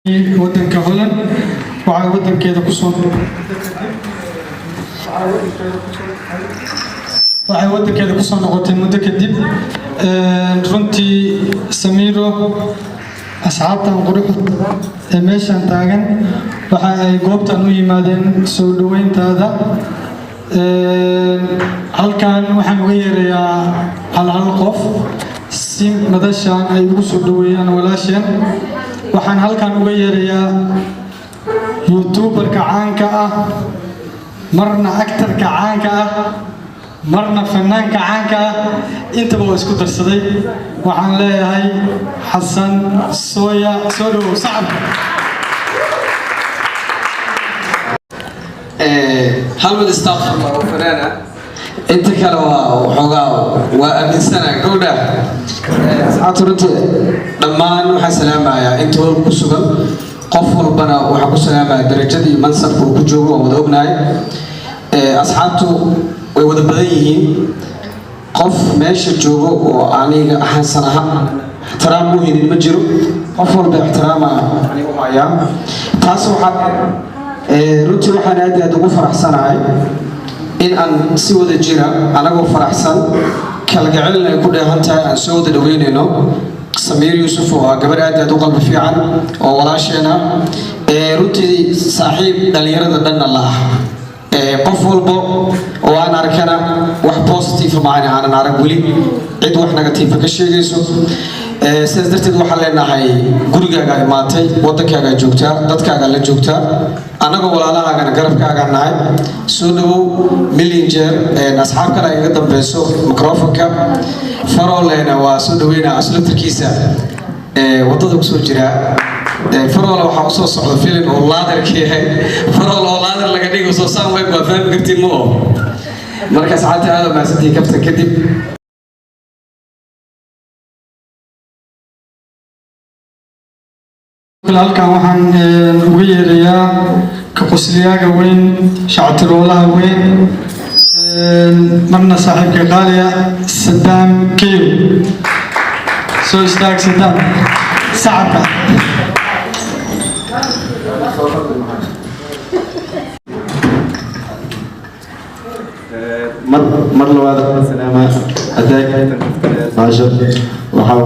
waddanka Holland waxay waddankeeda ku soo noqotay muddo kadib runtii Samiro asxaabtan quruxda ee meeshan taagan waxa ay goobtan u yimaadeen soo dhaweyntaada halkan waxaan uga yeerayaa hal qof si madashan ay ugu soo dhaweeyaan walaasheen waxaan halkan uga yeerayaa youtuberka caanka ah marna actorka caanka ah marna fanaanka caanka ah intaba waa isku darsaday waxaan leeyahay xasan sooya soo dhawow sacabka halmad istaaqfurma oo fanaana inta kale waa aaminsanaa gowdha asxaabta runtii dhammaan waxaan salaamayaa inta hor ku sugan qof walbana waxaan ku salaamayaa darajada iyo mansabka uu ku joogo waan wada ognahay asxaabtu way wada badan yihiin qof meesha joogo oo aniga xasan ahaan ixtiraam u helin ma jiro qof walba ixtiraama anigu hayaa taas runtii waxaan aad ugu faraxsanahay in aan si wada jira anagoo faraxsan kalgacelin ay ku dheehan tahay aan soo wada dhaweynayno Samir Yusuf oo gabar aad u qalbi fiican oo walaasheena runtii saaxiib dhalinyarada dhanna la ah qof walba oo aan arkana wax positive aan arag wali cid wax negative ka sheegayso sidaas darteed waxaan leenahay gurigaaga imaatay waddankaaga joogtaa dadkaaga la joogtaa anagoo walaalahaagana garabkaaga nahay soo dhawow million jeer asxaab kale iga dambayso microfonka faroolena waa soo dhaweynaa aslutarkiisa waddada ku soo jira farool waxaa usoo socda filim oo laadarka yahay farool oo laadar laga dhigo soo saan way waa fahmi kartiin ma oo marka asxaabta aad u mahadsantihiin kabtan kadib halkan waxaan uga yeerayaa ka qosliyaaga weyn shactiroolaha weyn marna saaxiibka qaaliya Saddam Keyo soo istaag Saddam sacabka mar labaad salaama adeeg maasha waxaa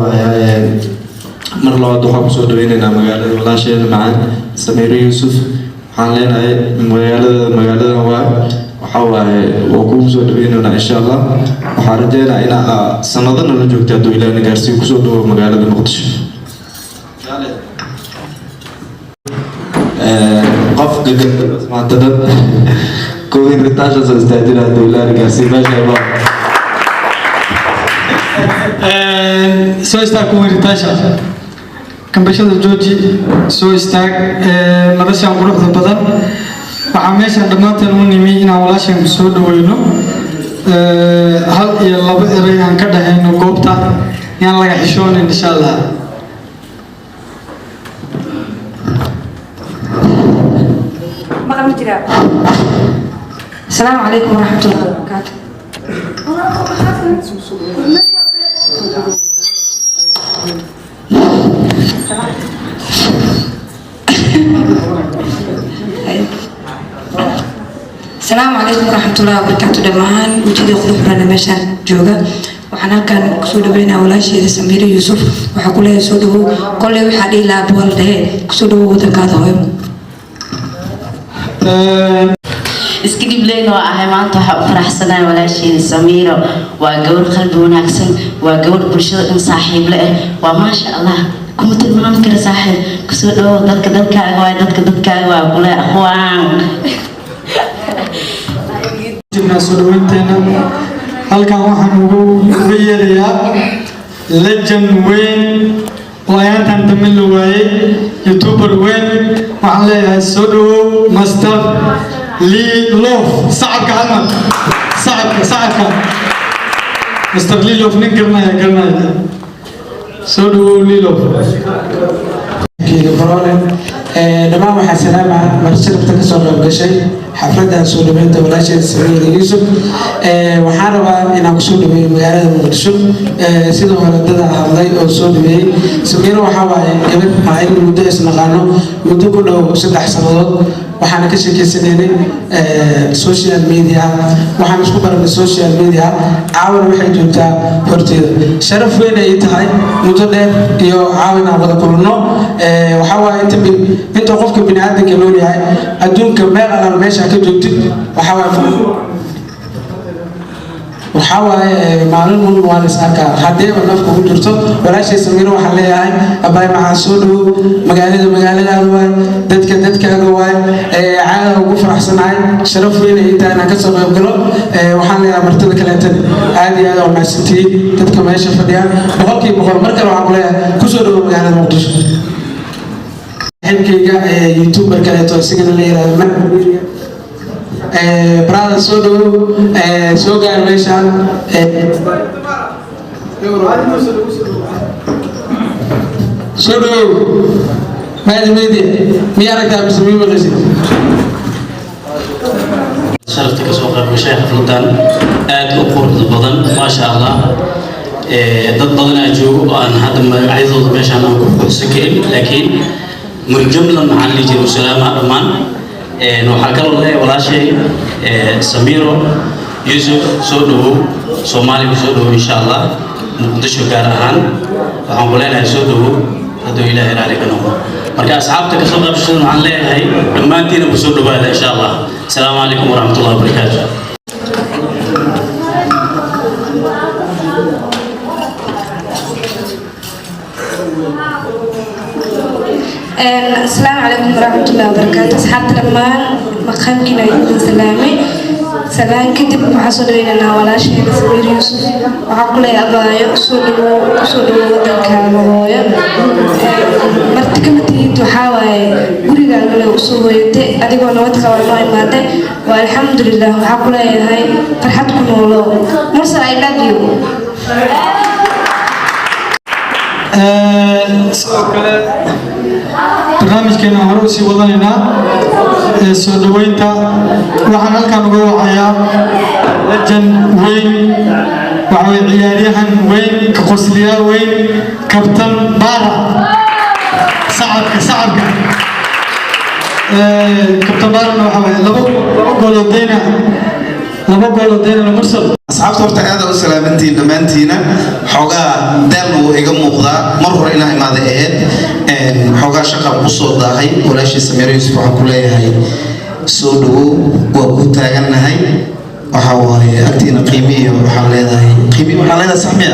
mar labaad waxaan kusoo dhaweynaynaa magaalada walaasheena macaan Samiro Yusuf waxaan leenahay magaalada waxaa kugu soo dhaweynaynaa insha Allah waxaan rajeynayaa inaa sanadana la joogto hadduu Ilaahay gaarsiiyo kusoo dhawo magaalada Muqdisho qof maanta dad كوين رتاشة سأستعجل هذا ولا رجاسي ما شاء الله. سو استاك كوين رتاشة كم بشر الجوجي سو استاك مدرسة عمروح ضبطان وعميش عندما تنوني مين ولا شيء مسود وينو هل يلا بقري عن كده إنه قبطة يعني لقى حشون إن شاء الله. السلام عليكم ورحمة الله وبركاته. السلام عليكم ورحمة الله وبركاته. دمان وجدي خلوق لنا مشان جوجا وحنا كان كسود بينا ولا شيء سمير يوسف وحكوا له سوده كل واحد لا بولده كسوده وتكاثهم. iskidib leyn oo ahay maanta waxa u faraxsanahay walaasheen Samiro waa gabar qalbi wanaagsan waa gabar bulshada in saaxiib leh waa maasha Allah kuma tilmaami kara saaxiib kusoo dhaw dadkaaga waa kula aqwaan jibna soo dhaweynteena halkan waxaan ugu yeerayaa legend weyn oo ayaantan tamil waayay youtuber weyn waxaan leeyahay soo dhawow master Lee Love صعب كهذا صعب مستر لي لوف قرنا سودو لي لوف كي فرالة dhammaan waxaa salaama marsirabta kasoo qayb gashay xafladdan soo dhaweynta walaasheeda Samiira Yuusuf. Waxaan rabaa inaan kusoo dhaweeyo magaalada Muqdisho sidoo hore dada hadlay oo soo dhaweeyey. Samiira waxaa waaye gabar aan muddo isnaqaano muddo ku dhow 3 sanadood waxaan ka sheekeysanaynay social media waxaan isku baranay social media caawin waxay joogtaa horteeda sharaf weyn ay tahay muddo dheer iyo caawin aan wada kulno waxa waaye inta qofka bini'aadamka loo yahay adduunka meel aan meesha ka joogtid waxa waaye maalin mun waan is arkaa haddii ay nafku ku jirto walaashay Samiira waxaan leeyahay abay maxaa soo dhow magaaladaada waay dadkaaga waay caada ugu faraxsanahay sharaf weyn ay tahay inaan ka soo qayb galo waxaan leeyahay martida kaleetan aad iyo aad u mahadsantihiin dadka meesha fadhiyaan boqolkiiba boqol mar kale waxaan ku leeyahay kusoo dhow magaalada Muqdisho xilkayga youtuber kaleeto isigana la yiraahdo brother soo dhow soo gaar meeshaan soo dhow media miyaa aragtaa bismii maqashid sharafta ka soo qayb gashay xafladan aad u qurux badan ma sha Allah dad badan ayaa joogo aan hadda magacyadooda meeshaan aan ku xusan karin laakiin murjumlan maxalli jiru salaama dhammaan waxaa kaloo leeyahay walaashay Samiira Yuusuf soo dhawow Soomaaliya soo dhawow insha Allah Muqdisho gaar ahaan waxaan ku leenahay soo dhawow hadduu Ilaahay raali ka noqdo marka asxaabta ka soo qaybgashay waxaan leeyahay dhammaantiin ku soo dhawaada insha Allah assalaamu calaykum waraxmatullaahi wabarakaatuh السلام عليكم ورحمة الله وبركاته. أصحاب الأمان مقامكنا يكون سلامي. سلام كتب محصول بيننا ولا شيء سمير يوسف وعقل أبايا أصول ذكاء مرتكبتي تحاول قريب على أصول أديك ونوات خوارنا إمادة والحمد لله وعقل هاي فرحتكم والله مرسل I love you. barnaamijkeena hore u sii wadanaynaa soo dhaweynta waxaan halkan uga wacayaa lejan weyn waxa way ciyaaryahan weyn ka qosliyaa weyn kabtan baara sacabka kabtan baarana waxa way laba gool oo deyna mursal asxaabta horta aad u salaamantiin dhammaantiina xoogaa daal uu iga muuqdaa mar hore inaa imaada ahayd xoogaa shaqa u soo daahay walaashii Samiira Yuusuf waxaan ku leeyahay soo dhawow waa ku taagannahay waxa waaye agtiina qiimiyo waxaan leedahay saxmiya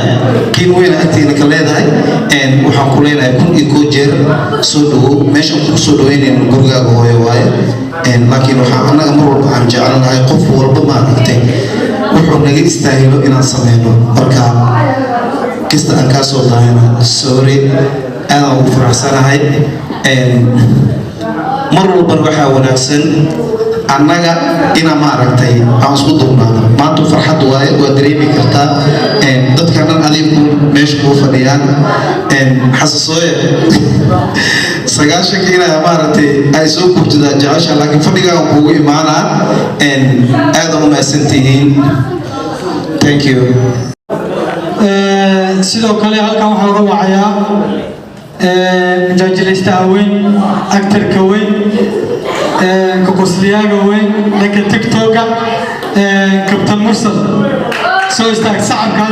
qiimo weyn agtiina ka leedahay waxaan ku leeyahay kun iyo koo jeer soo dhawow meeshaan ku soo dhaweynayno gurigaaga hooyo waaye laakiin waxaan annaga mar walba aan jecelnahay qof walba ma aragtay wuxuu naga istaahilo inaan sameyno marka kasta aan kaa soo daahayna sorry aadaan ugu faraxsanahay mar walbana waxaa wanaagsan annaga inaan ma aragtay aan isku dubnaano maanta farxad waaye waa dareemi kartaa dadka dhan adigu meesha kuu fadhiyaan xasasooye sagaashanka inaa ma aragtay ay soo gurtidaan jecesha laakiin fadhigaan kuugu imaanaa aadaan u mahadsantihiin thank you sidoo kale halkan waxaan uga wacayaa jaajilaystaha weyn actarka weyn ka qosliyaaga weyn dhanka tiktoka kabtan mursal soo istaag sacabka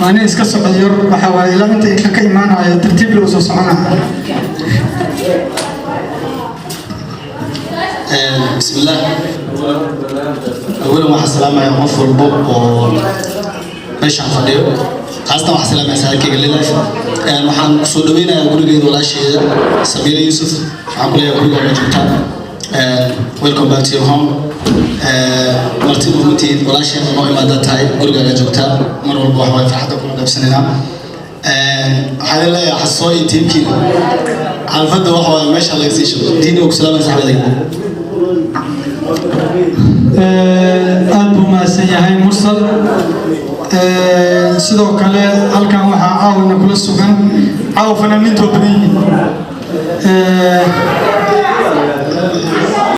وأنا إسكت صغير بحاول لا أنت كإيمان على ترتيب الأسس معنا. بسم الله. أولا ما حسلام يا مفر البوب وماشي عن فديو. خاصة ما حسلام يا سالك قال لي وحن صدوينا يقولوا لي ولا شيء سميرة يوسف عقولي يقولوا لي جبتها. Welcome back to your home. marti muhiimtiin walaasheen oo imaada tahay guriga joogta mar walba wax way farxad ku qabsanayna waxaan leeyahay xasoo iyo tiimkiina xalfada wax way meesha laga sii shaqo diin oo salaam saxaabada aad buu maasan yahay mursal sidoo kale halkan waxaa caawina kula sugan caaw fanaaniintoo badan yihiin